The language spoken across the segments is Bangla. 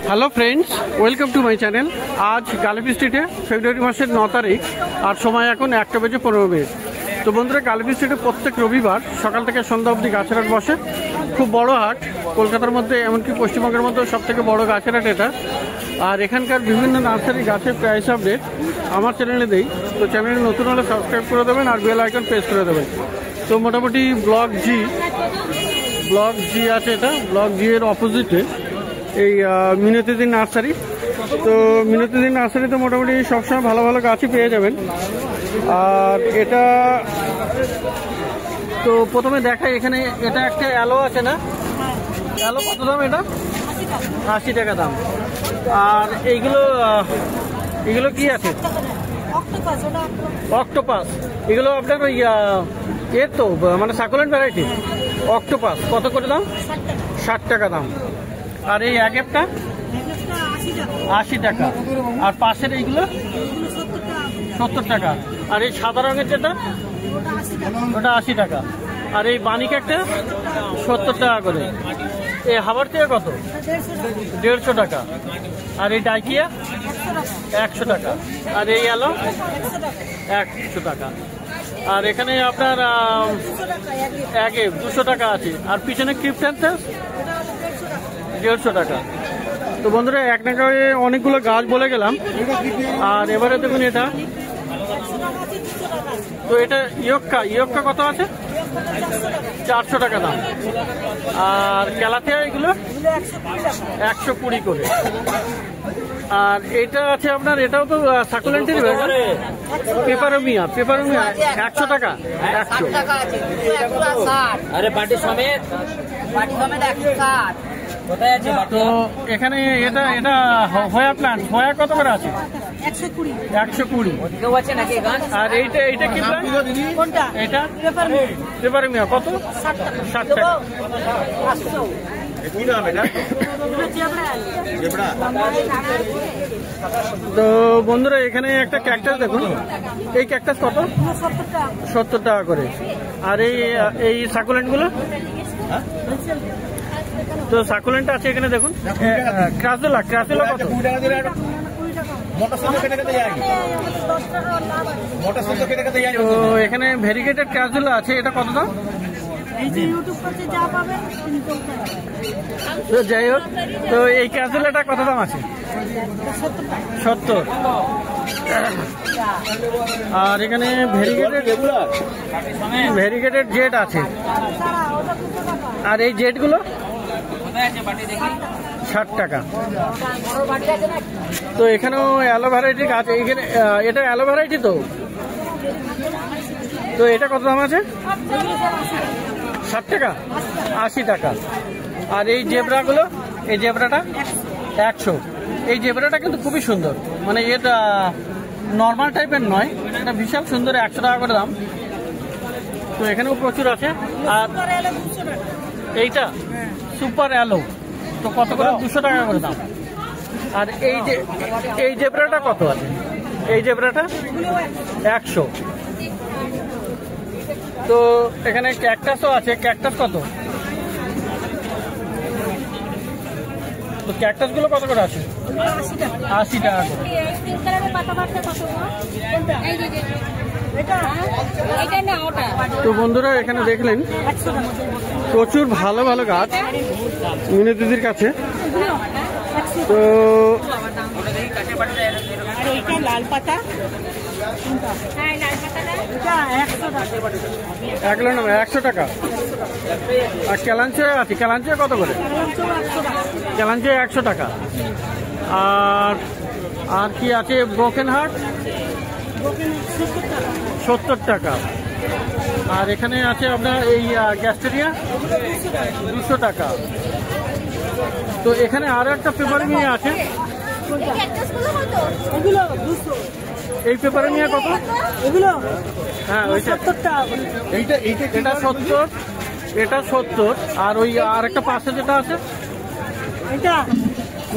Hello friends, welcome to my channel. আজ গালিফি স্ট্রিটে ফেব্রুয়ারি মাসের 9 তারিখ আর সময় এখন 1:15 তো বন্ধুরা, গালিফি স্ট্রিটে প্রত্যেক রবিবার সকাল থেকে সন্ধ্যা অবধি গাছের হাট বসে। খুব বড় হাট, কলকাতার মধ্যে এমনকি পশ্চিমবঙ্গের মধ্যে সবথেকে বড় গাছের হাট এটা। আর এখানকার বিভিন্ন নার্সারি গাছের প্রাইস আপডেট আমার চ্যানেলে দেই। তো চ্যানেলে নতুন হলে সাবস্ক্রাইব করে দেবেন আর বেল আইকন প্রেস করে দেবেন। তো মোটামুটি ব্লক জি আছে, এটা ব্লক জি এর অপোজিটে এই মিনতিদি নার্সারি। তো মিনতিদি নার্সারিতে মোটামুটি সবসময় ভালো ভালো গাছই পেয়ে যাবেন। আর এটা তো প্রথমে দেখাই, এখানে এটা একটা অ্যালো আছে না, অ্যালো কত দাম? এটা 80 টাকা দাম। আর এইগুলো কি আছে? অক্টোপাস। এগুলো আপনার ওই এর তো মানে সাকুলেন্ট ভ্যারাইটি অক্টোপাস। কত করে দাম? 60 টাকা দাম। আর এই অ্যাগেপটা 80 টাকা। আর পাশের এইগুলো 70 টাকা। আর এই সাদা রঙের যেটা ওটা 80 টাকা। আর এই বানিক একটা 70 টাকা করে। এই হাবার থেকে কত? 150 টাকা। আর এই ডাইকিয়া 100 টাকা। আর এই এলো 100 টাকা। আর এখানে আপনার আগে 200 টাকা আছে। আর পিছনে ক্রিপ্টান্থাস 150 টাকা। তো বন্ধুরা, এক নাগারে অনেকগুলো গাছ বলে গেলাম। আর এবারে দেখুন এটা, তো এটা ইয়ক্কা কত আছে? 400 টাকা দাম। আর ক্যালাথিয়া এগুলো 120 করে। আর এটা আছে আপনার, এটাও তো সাকুলেন্টের পেপারোমিয়া 100 টাকা। 100 তো এখানে এটা হয়া প্ল্যান্ট, হয়া কত করে আছে? 120। আর এইটা কি প্ল্যান্ট? এটা পেপারোমিয়া কত? 60 টাকা। তো বন্ধুরা, এখানে একটা ক্যাকটাস দেখুন। এই ক্যাকটাস কত? 70 টাকা করে। আর এই সাকুলেন্ট গুলো, তো সাকুলেন্ট আছে এখানে দেখুন। ক্রাসুলা কত? তো এখানে ভেরিগেটেড ক্রাসুলা আছে, এটা কত দাম? তো যাই হোক, তো এই ক্রাসুলাটা কত দাম আছে? 70। আর এখানে ভেরিগেটেড জেট আছে। আর এই জেটগুলো 60 টাকা। তো এখানেও অ্যালো ভ্যারাইটির গাছ। এইখানে এটা অ্যালো ভ্যারাইটি। তো এটা কত দাম আছে? 60 টাকা, 80 টাকা। আর এই জেব্রাগুলো, এই জেব্রাটা 100। এই জেব্রাটা কিন্তু খুবই সুন্দর, মানে এটা নর্মাল টাইপের নয়, এটা বিশাল সুন্দর। 100 টাকা করে দাম। তো এখানেও প্রচুর আছে। আর এইটা সুপার অ্যালো, তো কত করে? 200 টাকা করে দাম। আর এই জেব্রাটা কত আছে? এই জেব্রাটা 100। তো এখানে ক্যাকটাসও আছে। ক্যাকটাস কত? তো ক্যাকটাস গুলো কত করে আছে? 80 টাকা করে। তো বন্ধুরা, এখানে দেখলেন প্রচুর ভালো ভালো গাছ মিনু দিদির কাছে। তো লাল পাতা 100 টাকা। আর ক্যালাঞ্চয় আছে, ক্যালাঞ্চয় কত করে? ক্যালাঞ্চয় 100 টাকা। আর কি আছে? ব্রোকেন হার্ট 70 টাকা। আর এখানে আছে আপনার এই গ্যাস্টেরিয়া 200 টাকা। তো এখানে আরো একটা পেপারোমিয়া আছে। এই পেপারোমিয়া কত? হ্যাঁ, ওইটা 70 টাকা। এটা 70, এটা 70। আর ওই আর একটা পাশে যেটা আছে এটা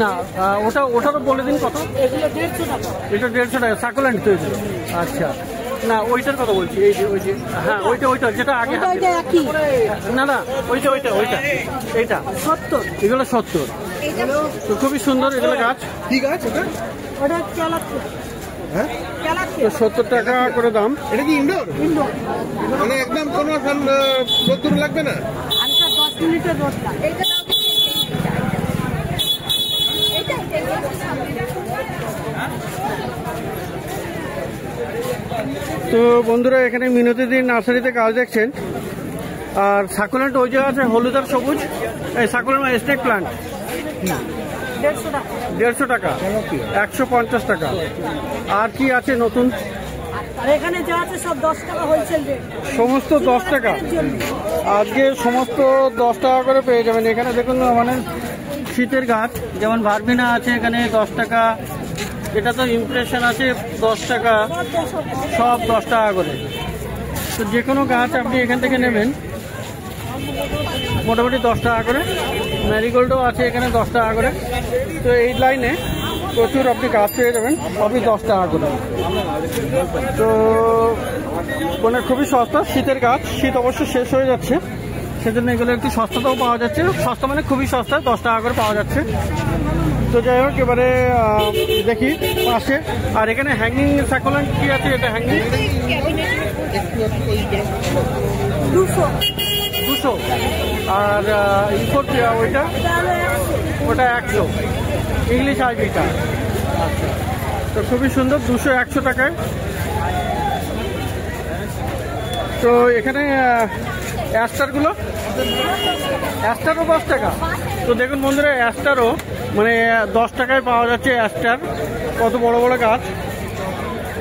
না, ওটা তো বলে দিন কত? এটা 150 টাকা। সাকুলেন্ট তো এগুলো। আচ্ছা, না ওইটার কথা বলছি। ওই যে হ্যাঁ, ওইটা যেটা আগে। না ওইটা এইটা 70। এগুলো 70। তো খুবই সুন্দর এগুলো গাছ। ঠিক আছে ওটা চালাচ্ছে। হ্যাঁ, চালাচ্ছে। 70 টাকা করে দাম। এটা কি ইনডোর? ইনডোর। মানে একদম কোনো রোদ্দুর লাগবে না? আলটা 10 মিনিটের রোদটা। এইটা দাও কি? এইটা তো বন্ধুরা এখানে মিনতি নার্সারিতে গাছ দেখছেন। আর সাকুলেন্ট ওই যে আছে হলুদ আর সবুজ, এই সাকুলেন্ট স্নেক প্লান্ট 150 টাকা। 150 টাকা, 150 টাকা। আর কি আছে নতুন? আর এখানে যা আছে সব 10 টাকা হোলসেল রেট। সমস্ত 10 টাকা। আজকে সমস্ত 10 টাকা করে পেয়ে যাবেন। এখানে দেখুন মানে শীতের গাছ যেমন ভারবিনা আছে এখানে 10 টাকা, এটা তো ইমপ্রেশন আছে 10 টাকা, সব 10 টাকা করে। তো যে কোনো গাছ আপনি এখান থেকে নেবেন মোটামুটি 10 টাকা করে। ম্যারিগোল্ডও আছে এখানে 10 টাকা করে। তো এই লাইনে প্রচুর আপনি গাছ পেয়ে যাবেন সবই 10 টাকা করে। তো মানে খুবই সস্তা শীতের গাছ। শীত অবশ্য শেষ হয়ে যাচ্ছে, সেজন্য এগুলো একটু সস্তাতেও পাওয়া যাচ্ছে। সস্তা মানে খুবই সস্তা, 10 টাকা করে পাওয়া যাচ্ছে। তো যাই হোক এবারে দেখি পাশে। আর এখানে হ্যাঙ্গিং সাকুলেন্ট কি আছে? এটা হ্যাঙ্গিং 200। আর ওইটা ওটা 100 ইংলিশ আইভিটা। আচ্ছা, তো খুবই সুন্দর 200-100 টাকায়। তো এখানে অ্যাস্টারগুলো, অ্যাস্টারও 10 টাকা। তো দেখুন বন্ধুরা অ্যাস্টারও মানে 10 টাকায় পাওয়া যাচ্ছে অ্যাস্টার, কত বড় বড় গাছ।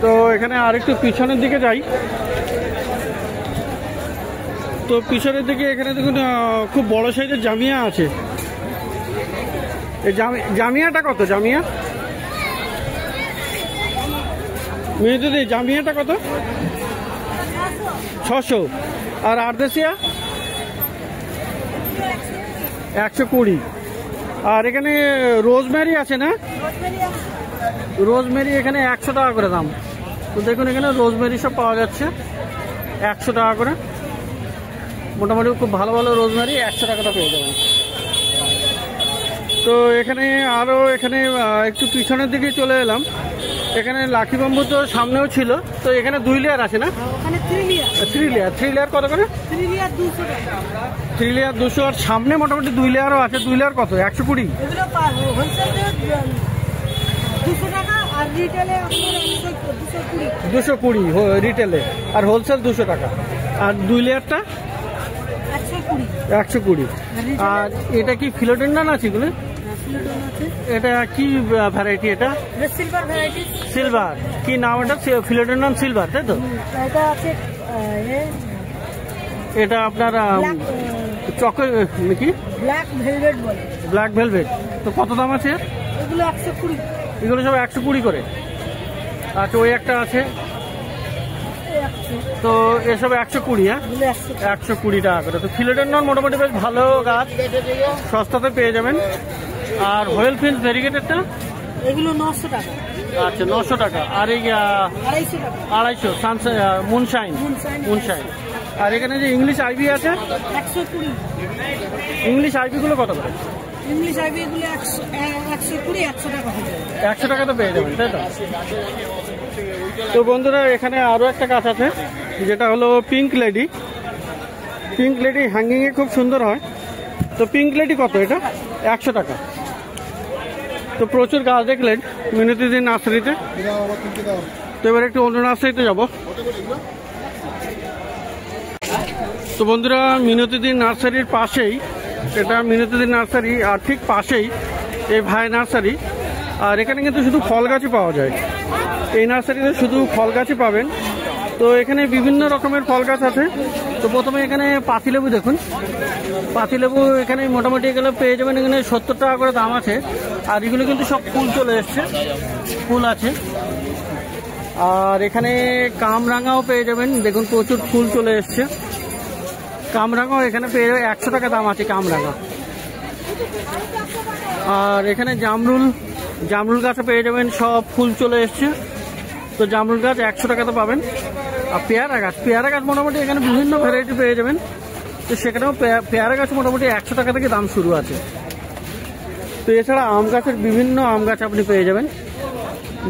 তো এখানে আরেকটু পিছনের দিকে যাই। তো পিছনের দিকে এখানে দেখুন খুব বড় সাইজের জামিয়া আছে। এই জামিয়াটা কত? জামিয়া মেয়েদের এই জামিয়াটা কত? 600। আর আর্দেশিয়া 120। আর এখানে রোজমেরি আছে না? রোজমেরি এখানে 100 টাকা করে দাম। তো দেখুন এখানে রোজমেরি সব পাওয়া যাচ্ছে 100 টাকা করে। মোটামুটি খুব ভালো ভালো রোজমেরি 100 টাকাটা পেয়ে যাবেন। তো এখানে আরও এখানে একটু পিছনের দিকে চলে এলাম। এখানে লাকি বাম্বু তো সামনেও ছিল। তো এখানে 2 লেয়ার আছে না? ওখানে 3 লেয়ার। 3 লেয়ার কত করে? 3 লেয়ার 200 টাকা। 3 লেয়ার 200। আর সামনে মোটামুটি 2 লেয়ারও আছে। 2 লেয়ার কত? 120। এগুলো হোলসেল রেট 200 টাকা আর রিটেলে 220 রিটেলে, আর হোলসেল 200 টাকা। আর 2 লেয়ারটা 120। আর এটা কি ফিলোডেন্ড্রন আছে এগুলো? এটা কি ভ্যারাইটি? এটা সিলভার ভ্যারাইটি। সিলভার কি নাম এটা? ফিলোডেন্ড্রন সিলভার, তাই তো? এটা আছে এটা আপনার কি ব্ল্যাক ভেলভেট বলে। Black velvet. তো কত দাম আছে? এগুলো 120। এগুলো সব 120 করে। আচ্ছা, ওই একটা আছে। তো এসব 120। হ্যাঁ, 120 টাকা করে। তো ফিলোডেন্ড্রন মোটামুটি বেশ ভালো গাছ, সস্তাতে পেয়ে যাবেন। আর হোয়েল ফিল্ড ভেরিগেটেডটা এগুলো 900 টাকা। আচ্ছা, 900 টাকা। আর এই 250 মুনশাইন। আর এখানে যে ইংলিশ আইভি আছে 120। ইংলিশ আইভিগুলো কত করে? ইংলিশ আইভি এগুলো 120 100 টাকা হবে। 100 টাকা তো পেয়ে যাবেন, তাই তো? তো বন্ধুরা এখানে আরও একটা গাছ আছে যেটা হলো পিঙ্ক লেডি। পিঙ্ক লেডি হ্যাঙ্গিংয়ে খুব সুন্দর হয়। তো পিঙ্ক লেডি কত? এটা 100 টাকা। তো প্রচুর গাছ দেখলেন মিনতি নার্সারিতে। তো এবার একটু অন্য নার্সারিতে যাব। তো বন্ধুরা মিনতি নার্সারির পাশেই, এটা মিনতি নার্সারি আর ঠিক পাশেই এই ভাই নার্সারি। আর এখানে কিন্তু শুধু ফল গাছই পাওয়া যায়। এই নার্সারিতে শুধু ফল গাছই পাবেন। তো এখানে বিভিন্ন রকমের ফল গাছ আছে। তো প্রথমে এখানে পাতিলেবু দেখুন। পাতিলেবু এখানে মোটামুটি এগুলো পেয়ে যাবেন এখানে 70 টাকা করে দাম আছে। আর এগুলো কিন্তু সব ফুল চলে এসছে, ফুল আছে। আর এখানে কামরাঙাও পেয়ে যাবেন, দেখুন প্রচুর ফুল চলে এসছে। কামরাঙাও এখানে পেয়ে যাবে 100 টাকা দাম আছে কামরাঙা। আর এখানে জামরুল গাছও পেয়ে যাবেন, সব ফুল চলে এসছে। তো জামরুল গাছ 100 টাকাতে পাবেন। আর পেয়ারা গাছ মোটামুটি এখানে বিভিন্ন ভ্যারাইটি পেয়ে যাবেন। তো সেখানেও পেয়ারা গাছ মোটামুটি 100 টাকা থেকে দাম শুরু আছে। তো এছাড়া আম গাছের বিভিন্ন আম গাছ আপনি পেয়ে যাবেন।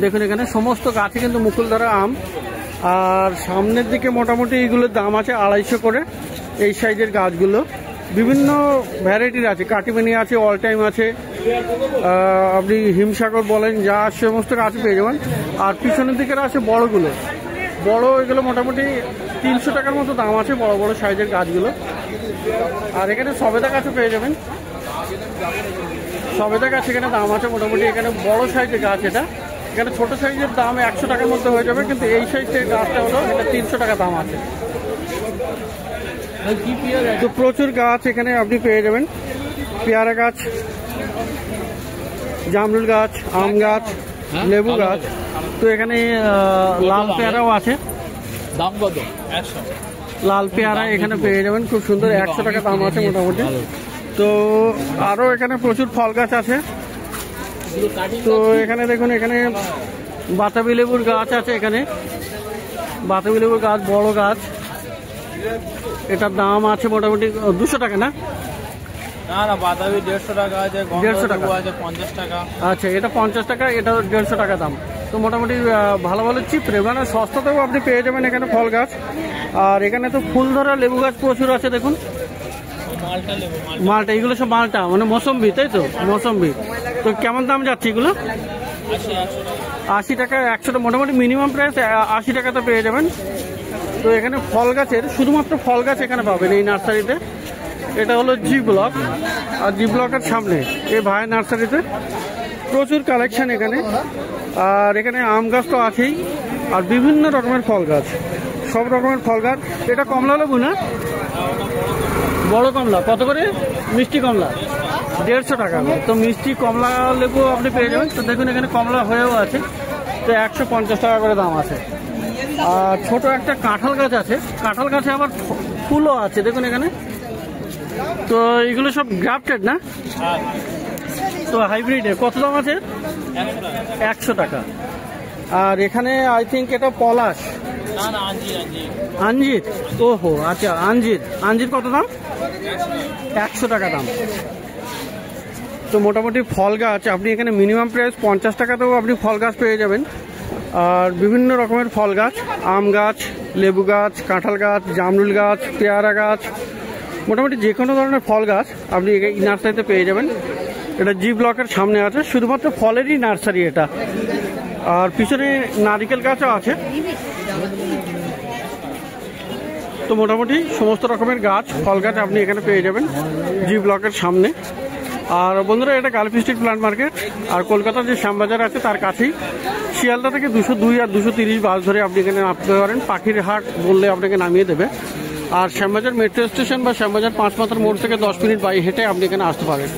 দেখুন এখানে সমস্ত গাছে কিন্তু মুকুল ধরা আম। আর সামনের দিকে মোটামুটি এইগুলোর দাম আছে 250 করে এই সাইজের গাছগুলো। বিভিন্ন ভ্যারাইটির আছে, কাটিমানি আছে, অল টাইম আছে, আপনি হিমসাগর বলেন, যা সমস্ত গাছ পেয়ে যাবেন। আর পিছনের দিকের আছে বড়গুলো, বড় এগুলো মোটামুটি 300 টাকার মতো দাম আছে, বড় বড় সাইজের গাছগুলো। আর এখানে সবেদা গাছও পেয়ে যাবেন, সবেদা গাছ এখানে দাম আছে মোটামুটি, এখানে বড় সাইজের গাছ এটা, এখানে ছোট সাইজের দাম 100 টাকার মধ্যে হয়ে যাবে, কিন্তু এই সাইজের গাছটা হলো এটা 300 টাকা দাম আছে। তো প্রচুর গাছ এখানে আপনি পেয়ে যাবেন, পেয়ারা গাছ, জামরুল গাছ, আম গাছ, লেবু গাছ। তো এখানে লাল পেয়ারাও আছে, দাম কত? 100। লাল পেয়ারা এখানে পেয়ে যাবেন, খুব সুন্দর, 100 টাকা দাম আছে মোটামুটি। তো আরও এখানে প্রচুর ফল গাছ আছে। তো এখানে দেখুন, এখানে বাতাবি লেবুর গাছ আছে, এখানে বাতাবি লেবুর গাছ, বড় গাছ, এটার দাম আছে মোটামুটি 200 টাকা না? না না, বাতাবি 150 টাকা আছে, 150 টাকা আছে 50 টাকা। আচ্ছা, এটা 50 টাকা, এটা 150 টাকা দাম। তো মোটামুটি ভালো ভালো চিপ রে, মানে সস্তাতেও আপনি পেয়ে যাবেন এখানে ফল গাছ। আর এখানে তো ফুল ধরা লেবু গাছ প্রচুর আছে, দেখুন মালটা লেবু, মালটা, এগুলো সব মালটা মানে মৌসম্বি, তাই তো? মৌসম্বি। তো কেমন দাম যাচ্ছে এগুলো? 80 টাকা, 100 মোটামুটি মিনিমাম প্রাইস 80 টাকাতে পেয়ে যাবেন। তো এখানে ফল গাছের, শুধুমাত্র ফল গাছ এখানে পাবেন এই নার্সারিতে। এটা হলো জি ব্লক, আর জি ব্লকের সামনে এই ভাই নার্সারিতে প্রচুর কালেকশন এখানে। আর এখানে আম গাছ তো আছেই, আর বিভিন্ন রকমের ফল গাছ, সব রকমের ফল গাছ। এটা কমলা লেবু না? বড় কমলা কত করে? মিষ্টি কমলা 150 টাকা। তো মিষ্টি কমলা লেবু আপনি পেয়ে যাবেন। তো দেখুন এখানে কমলা হয়েও আছে, তো 150 টাকা করে দাম আছে। আর ছোট একটা কাঁঠাল গাছ আছে, কাঁঠাল গাছে আবার ফুলও আছে, দেখুন এখানে। তো এগুলো সব গ্রাফটেড না? তো হাইব্রিডের কত দাম আছে? 100 টাকা। আর এখানে আই থিঙ্ক এটা পলাশ, না না, আঞ্জির। ওহো আচ্ছা, আঞ্জির, আঞ্জির কত দাম? 100 টাকা দাম। তো মোটামুটি ফল গাছ আপনি এখানে মিনিমাম প্রাইস 50 টাকাতেও আপনি ফল গাছ পেয়ে যাবেন। আর বিভিন্ন রকমের ফল গাছ, আম গাছ, লেবু গাছ, কাঁঠাল গাছ, জামরুল গাছ, পেয়ারা গাছ, মোটামুটি যে কোনো ধরনের ফল গাছ আপনি এই নার্সারিতে পেয়ে যাবেন। এটা জি ব্লকের সামনে আছে, শুধুমাত্র ফলেরই নার্সারি এটা। আর পিছনে নারিকেল গাছও আছে। তো মোটামুটি সমস্ত রকমের গাছ, ফল গাছ আপনি এখানে পেয়ে যাবেন জি ব্লকের সামনে। আর বন্ধুরা, এটা গালফি স্ট্রিট প্লান্ট মার্কেট, আর কলকাতার যে শ্যামবাজার আছে তার কাছেই। শিয়ালদা থেকে 202 আর 230 বাস ধরে আপনি এখানে নামতে পারেন, পাখির হাট বললে আপনাকে নামিয়ে দেবে। আর শ্যামবাজার মেট্রো স্টেশন বা শ্যামবাজার 5 মাথার মোড় থেকে 10 মিনিট বাই হেঁটে আপনি এখানে আসতে পারেন।